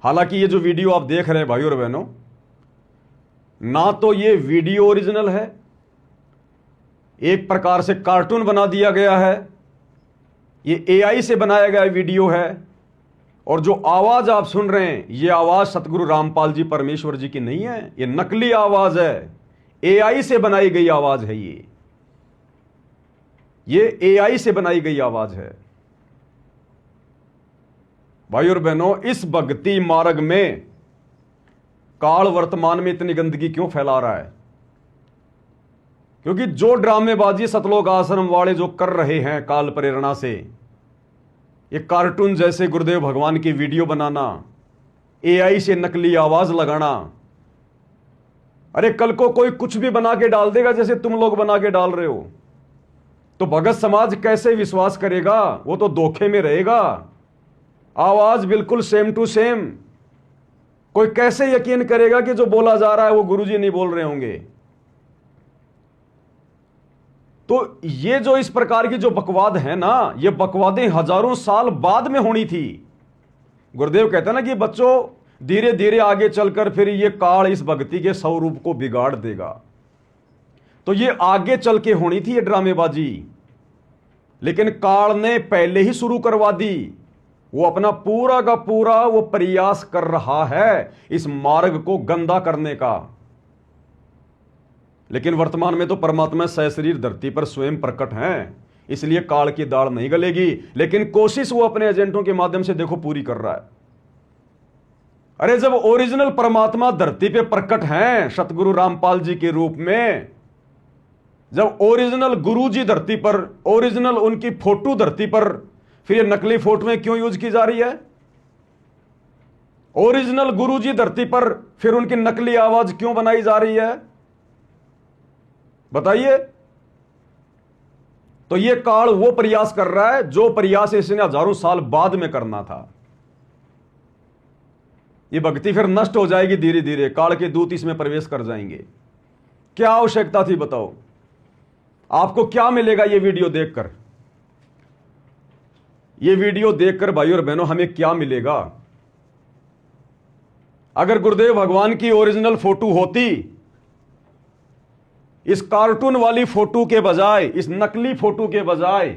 हालांकि ये जो वीडियो आप देख रहे हैं भाइयों और बहनों, ना तो ये वीडियो ओरिजिनल है, एक प्रकार से कार्टून बना दिया गया है, ये एआई से बनाया गया वीडियो है, और जो आवाज आप सुन रहे हैं ये आवाज सतगुरु रामपाल जी परमेश्वर जी की नहीं है, ये नकली आवाज है, एआई से बनाई गई आवाज है। ये एआई से बनाई गई आवाज है। भाई और बहनों, इस भक्ति मार्ग में काल वर्तमान में इतनी गंदगी क्यों फैला रहा है? क्योंकि जो ड्रामेबाजी सतलोक आश्रम वाले जो कर रहे हैं काल प्रेरणा से, ये कार्टून जैसे गुरुदेव भगवान की वीडियो बनाना, एआई से नकली आवाज लगाना, अरे कल को कोई कुछ भी बना के डाल देगा जैसे तुम लोग बना के डाल रहे हो, तो भगत समाज कैसे विश्वास करेगा? वो तो धोखे में रहेगा। आवाज बिल्कुल सेम टू सेम, कोई कैसे यकीन करेगा कि जो बोला जा रहा है वो गुरुजी नहीं बोल रहे होंगे? तो ये जो इस प्रकार की जो बकवाद है ना, ये बकवादें हजारों साल बाद में होनी थी। गुरुदेव कहते हैं ना कि बच्चों, धीरे धीरे आगे चलकर फिर ये काल इस भक्ति के स्वरूप को बिगाड़ देगा। तो ये आगे चल के होनी थी ये ड्रामेबाजी, लेकिन काल ने पहले ही शुरू करवा दी। वो अपना पूरा का पूरा वो प्रयास कर रहा है इस मार्ग को गंदा करने का। लेकिन वर्तमान में तो परमात्मा सशरीर धरती पर स्वयं प्रकट हैं, इसलिए काल की दाढ़ नहीं गलेगी। लेकिन कोशिश वो अपने एजेंटों के माध्यम से देखो पूरी कर रहा है। अरे जब ओरिजिनल परमात्मा धरती पे प्रकट हैं सतगुरु रामपाल जी के रूप में, जब ओरिजिनल गुरु जी धरती पर, ओरिजिनल उनकी फोटो धरती पर, फिर ये नकली फोटो में क्यों यूज की जा रही है? ओरिजिनल गुरु जी धरती पर फिर उनकी नकली आवाज क्यों बनाई जा रही है? बताइए। तो ये काल वो प्रयास कर रहा है जो प्रयास इसने हजारों साल बाद में करना था। ये भक्ति फिर नष्ट हो जाएगी धीरे धीरे, काल के दूत इसमें प्रवेश कर जाएंगे। क्या आवश्यकता थी बताओ? आपको क्या मिलेगा ये वीडियो देखकर? ये वीडियो देखकर भाई और बहनों हमें क्या मिलेगा? अगर गुरुदेव भगवान की ओरिजिनल फोटो होती, इस कार्टून वाली फोटो के बजाय, इस नकली फोटो के बजाय,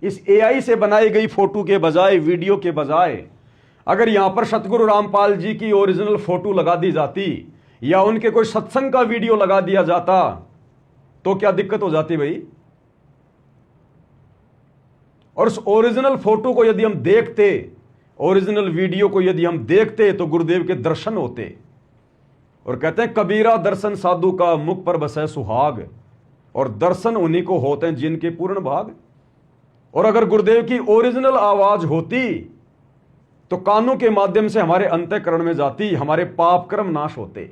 इस एआई से बनाई गई फोटो के बजाय, वीडियो के बजाय, अगर यहां पर सतगुरु रामपाल जी की ओरिजिनल फोटो लगा दी जाती या उनके कोई सत्संग का वीडियो लगा दिया जाता, तो क्या दिक्कत हो जाती भाई? और उस ओरिजिनल फोटो को यदि हम देखते, ओरिजिनल वीडियो को यदि हम देखते, तो गुरुदेव के दर्शन होते। और कहते हैं कबीरा दर्शन साधु का, मुख पर बसे सुहाग, और दर्शन उन्हीं को होते हैं जिनके पूर्ण भाग। और अगर गुरुदेव की ओरिजिनल आवाज होती तो कानों के माध्यम से हमारे अंतःकरण में जाती, हमारे पाप कर्म नाश होते।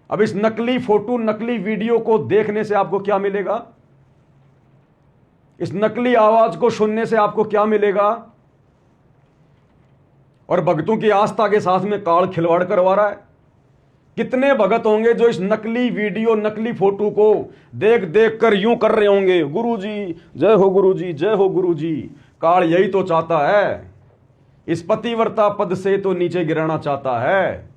अब इस नकली फोटो, नकली वीडियो को देखने से आपको क्या मिलेगा? इस नकली आवाज को सुनने से आपको क्या मिलेगा? और भक्तों की आस्था के साथ में काल खिलवाड़ करवा रहा है। कितने भगत होंगे जो इस नकली वीडियो, नकली फोटो को देख देख कर यूं कर रहे होंगे, गुरुजी जय हो, गुरुजी जय हो, गुरुजी। काल यही तो चाहता है, इस पतिव्रता पद से तो नीचे गिराना चाहता है।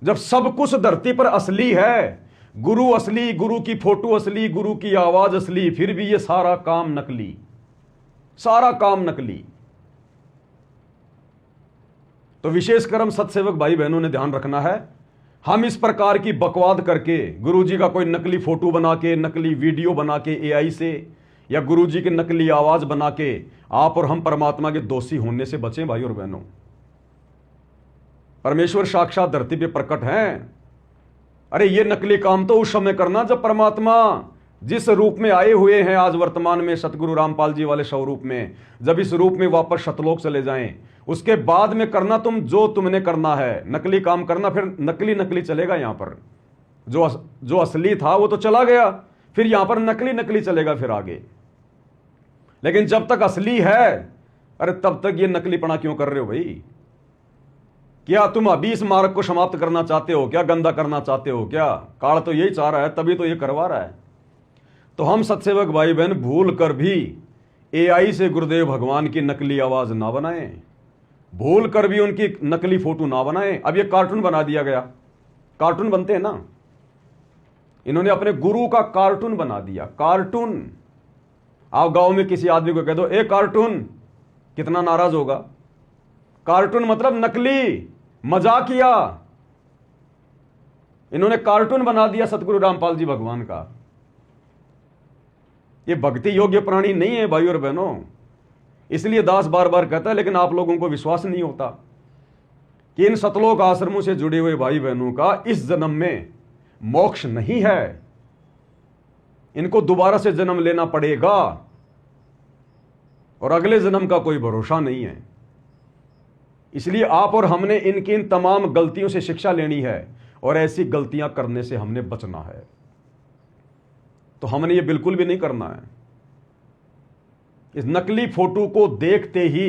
जब सब कुछ धरती पर असली है, गुरु असली, गुरु की फोटो असली, गुरु की आवाज असली, फिर भी ये सारा काम नकली, सारा काम नकली। तो विशेष कर्म सत्सेवक भाई बहनों ने ध्यान रखना है। हम इस प्रकार की बकवाद करके, गुरुजी का कोई नकली फोटो बना के, नकली वीडियो बना के एआई से, या गुरुजी की नकली आवाज बना के आप और हम परमात्मा के दोषी होने से बचें भाई और बहनों। परमेश्वर साक्षात धरती पे प्रकट हैं। अरे ये नकली काम तो उस समय करना जब परमात्मा जिस रूप में आए हुए हैं आज वर्तमान में सतगुरु रामपाल जी वाले स्वरूप में, जब इस रूप में वापस सतलोक चले जाएं, उसके बाद में करना तुम जो तुमने करना है। नकली काम करना फिर नकली नकली चलेगा। यहां पर जो असली था वो तो चला गया, फिर यहां पर नकली नकली चलेगा फिर आगे। लेकिन जब तक असली है, अरे तब तक ये नकलीपना क्यों कर रहे हो भाई? क्या तुम अभी इस मार्ग को समाप्त करना चाहते हो क्या? गंदा करना चाहते हो क्या? काल तो यही चाह रहा है, तभी तो ये करवा रहा है। तो हम सत्सेवक भाई बहन भूल कर भी एआई से गुरुदेव भगवान की नकली आवाज ना बनाएं। भूल कर भी उनकी नकली फोटो ना बनाएं। अब ये कार्टून बना दिया गया, कार्टून बनते हैं ना, इन्होंने अपने गुरु का कार्टून बना दिया। कार्टून, आप गांव में किसी आदमी को कह दो ए कार्टून, कितना नाराज होगा। कार्टून मतलब नकली, मजाकिया। इन्होंने कार्टून बना दिया सतगुरु रामपाल जी भगवान का। ये भक्ति योग्य प्राणी नहीं है भाई और बहनों। इसलिए दास बार बार कहता है, लेकिन आप लोगों को विश्वास नहीं होता कि इन सतलोक आश्रमों से जुड़े हुए भाई बहनों का इस जन्म में मोक्ष नहीं है, इनको दोबारा से जन्म लेना पड़ेगा और अगले जन्म का कोई भरोसा नहीं है। इसलिए आप और हमने इनकी इन तमाम गलतियों से शिक्षा लेनी है और ऐसी गलतियां करने से हमने बचना है। तो हमने ये बिल्कुल भी नहीं करना है। इस नकली फोटो को देखते ही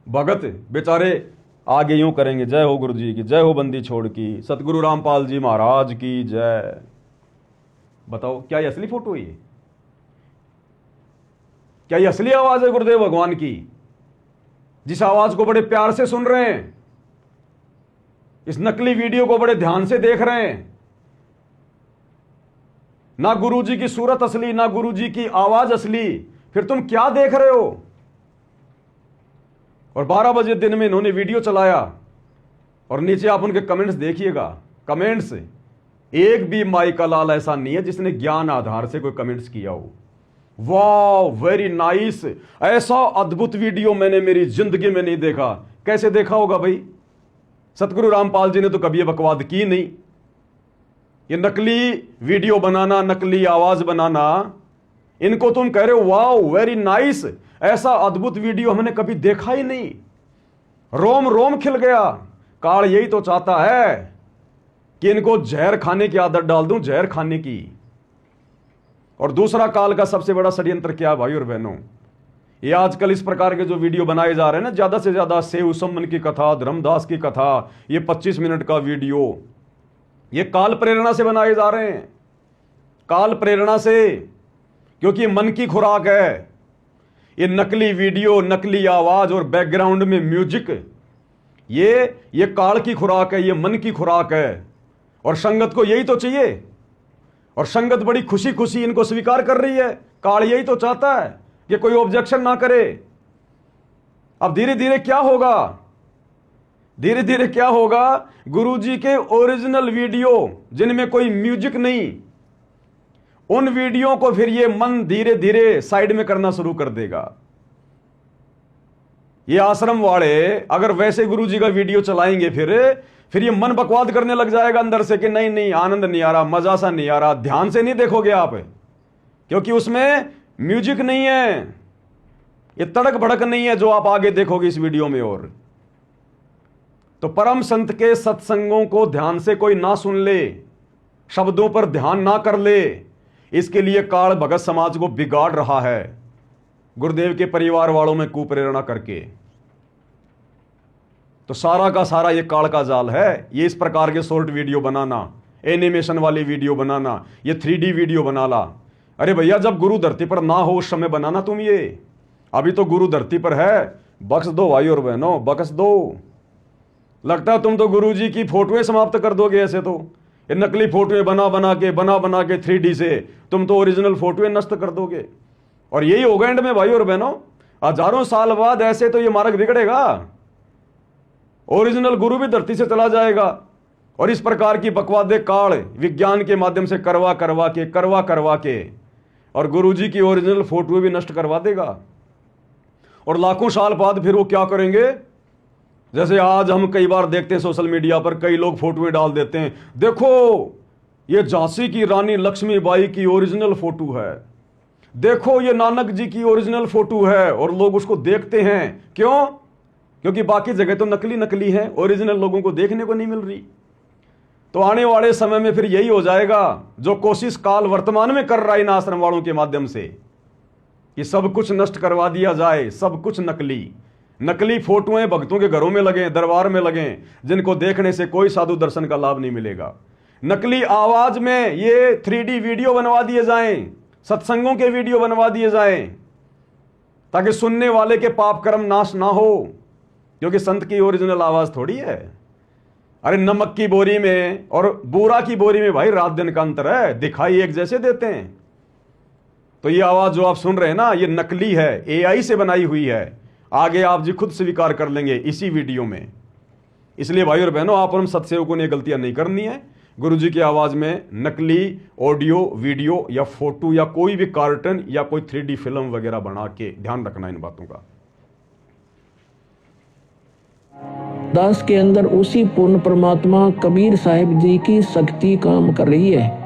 भगत बेचारे आगे यूं करेंगे, जय हो गुरु जी की, जय हो बंदी छोड़ की, सतगुरु रामपाल जी महाराज की जय। बताओ क्या ये असली फोटो है? क्या ये असली आवाज है गुरुदेव भगवान की, जिस आवाज को बड़े प्यार से सुन रहे हैं, इस नकली वीडियो को बड़े ध्यान से देख रहे हैं? ना गुरु जी की सूरत असली, ना गुरु जी की आवाज असली, फिर तुम क्या देख रहे हो? और 12 बजे दिन में इन्होंने वीडियो चलाया और नीचे आप उनके कमेंट्स देखिएगा। कमेंट्स, एक भी माई का लाल ऐसा नहीं है जिसने ज्ञान आधार से कोई कमेंट्स किया हो। वाह वेरी नाइस, ऐसा अद्भुत वीडियो मैंने मेरी जिंदगी में नहीं देखा। कैसे देखा होगा भाई? सतगुरु रामपाल जी ने तो कभी ये बकवाद की नहीं। ये नकली वीडियो बनाना, नकली आवाज बनाना, इनको तुम कह रहे हो वाह वेरी नाइस, ऐसा अद्भुत वीडियो हमने कभी देखा ही नहीं। रोम रोम खिल गया। काल यही तो चाहता है कि इनको जहर खाने की आदत डाल दूं, जहर खाने की। और दूसरा काल का सबसे बड़ा षड्यंत्र क्या भाई और बहनों, ये आजकल इस प्रकार के जो वीडियो बनाए जा रहे हैं ना, ज्यादा से ज्यादा सेव सम्मन की कथा, धर्मदास की कथा, ये 25 मिनट का वीडियो, ये काल प्रेरणा से बनाए जा रहे हैं। काल प्रेरणा से, क्योंकि मन की खुराक है। ये नकली वीडियो, नकली आवाज और बैकग्राउंड में म्यूजिक, ये काल की खुराक है, ये मन की खुराक है। और संगत को यही तो चाहिए, और संगत बड़ी खुशी खुशी इनको स्वीकार कर रही है। काल यही तो चाहता है कि कोई ऑब्जेक्शन ना करे। अब धीरे धीरे क्या होगा, धीरे धीरे क्या होगा, गुरुजी के ओरिजिनल वीडियो जिनमें कोई म्यूजिक नहीं, उन वीडियो को फिर ये मन धीरे धीरे साइड में करना शुरू कर देगा। ये आश्रम वाले अगर वैसे गुरुजी का वीडियो चलाएंगे, फिर ये मन बकवाद करने लग जाएगा अंदर से कि नहीं नहीं, आनंद नहीं आ रहा, मजा सा नहीं आ रहा। ध्यान से नहीं देखोगे आप, क्योंकि उसमें म्यूजिक नहीं है, ये तड़क भड़क नहीं है जो आप आगे देखोगे इस वीडियो में। और तो परम संत के सत्संगों को ध्यान से कोई ना सुन ले, शब्दों पर ध्यान ना कर ले, इसके लिए काल भगत समाज को बिगाड़ रहा है, गुरुदेव के परिवार वालों में कुप्रेरणा करके। तो सारा का सारा ये काल का जाल है। ये इस प्रकार के शॉर्ट वीडियो बनाना, एनिमेशन वाली वीडियो बनाना, ये 3D वीडियो बनाना। अरे भैया, जब गुरु धरती पर ना हो उस समय बनाना तुम ये। अभी तो गुरु धरती पर है, बख्श दो भाई और बहनों, बख्श दो। लगता है तुम तो गुरु जी की फोटोएं समाप्त कर दोगे। ऐसे तो ये नकली फोटोएं बना बना के 3D से तुम तो ओरिजिनल फोटोएं नष्ट कर दोगे। और यही होगा एंड में भाई और बहनों, हजारों साल बाद ऐसे तो ये मार्ग बिगड़ेगा, ओरिजिनल गुरु भी धरती से चला जाएगा। और इस प्रकार की बकवादे काल विज्ञान के माध्यम से करवा करवा के और गुरु जी की ओरिजिनल फोटो भी नष्ट करवा देगा। और लाखों साल बाद फिर वो क्या करेंगे, जैसे आज हम कई बार देखते हैं सोशल मीडिया पर कई लोग फोटोएं डाल देते हैं, देखो ये झांसी की रानी लक्ष्मीबाई की ओरिजिनल फोटो है, देखो ये नानक जी की ओरिजिनल फोटो है। और लोग उसको देखते हैं, क्यों? क्योंकि बाकी जगह तो नकली है, ओरिजिनल लोगों को देखने को नहीं मिल रही। तो आने वाले समय में फिर यही हो जाएगा जो कोशिश काल वर्तमान में कर रहा है इन आश्रम वालों के माध्यम से, कि सब कुछ नष्ट करवा दिया जाए, सब कुछ नकली फोटोएं भक्तों के घरों में लगें, दरबार में लगें, जिनको देखने से कोई साधु दर्शन का लाभ नहीं मिलेगा। नकली आवाज में ये 3D वीडियो बनवा दिए जाएं, सत्संगों के वीडियो बनवा दिए जाएं, ताकि सुनने वाले के पाप कर्म नाश ना हो। क्योंकि संत की ओरिजिनल आवाज थोड़ी है। अरे नमक की बोरी में और बूरा की बोरी में भाई रात दिन का अंतर है, दिखाई एक जैसे देते हैं। तो ये आवाज जो आप सुन रहे हैं ना, ये नकली है, एआई से बनाई हुई है। आगे आप जी खुद स्वीकार कर लेंगे इसी वीडियो में। इसलिए भाई और बहनों, आप और हम सत्सेवकों ने गलतियां नहीं करनी है। गुरु जी की आवाज में नकली ऑडियो, वीडियो या फोटो या कोई भी कार्टन या कोई 3D फिल्म वगैरह बना के, ध्यान रखना इन बातों का। दास के अंदर उसी पूर्ण परमात्मा कबीर साहिब जी की शक्ति काम कर रही है।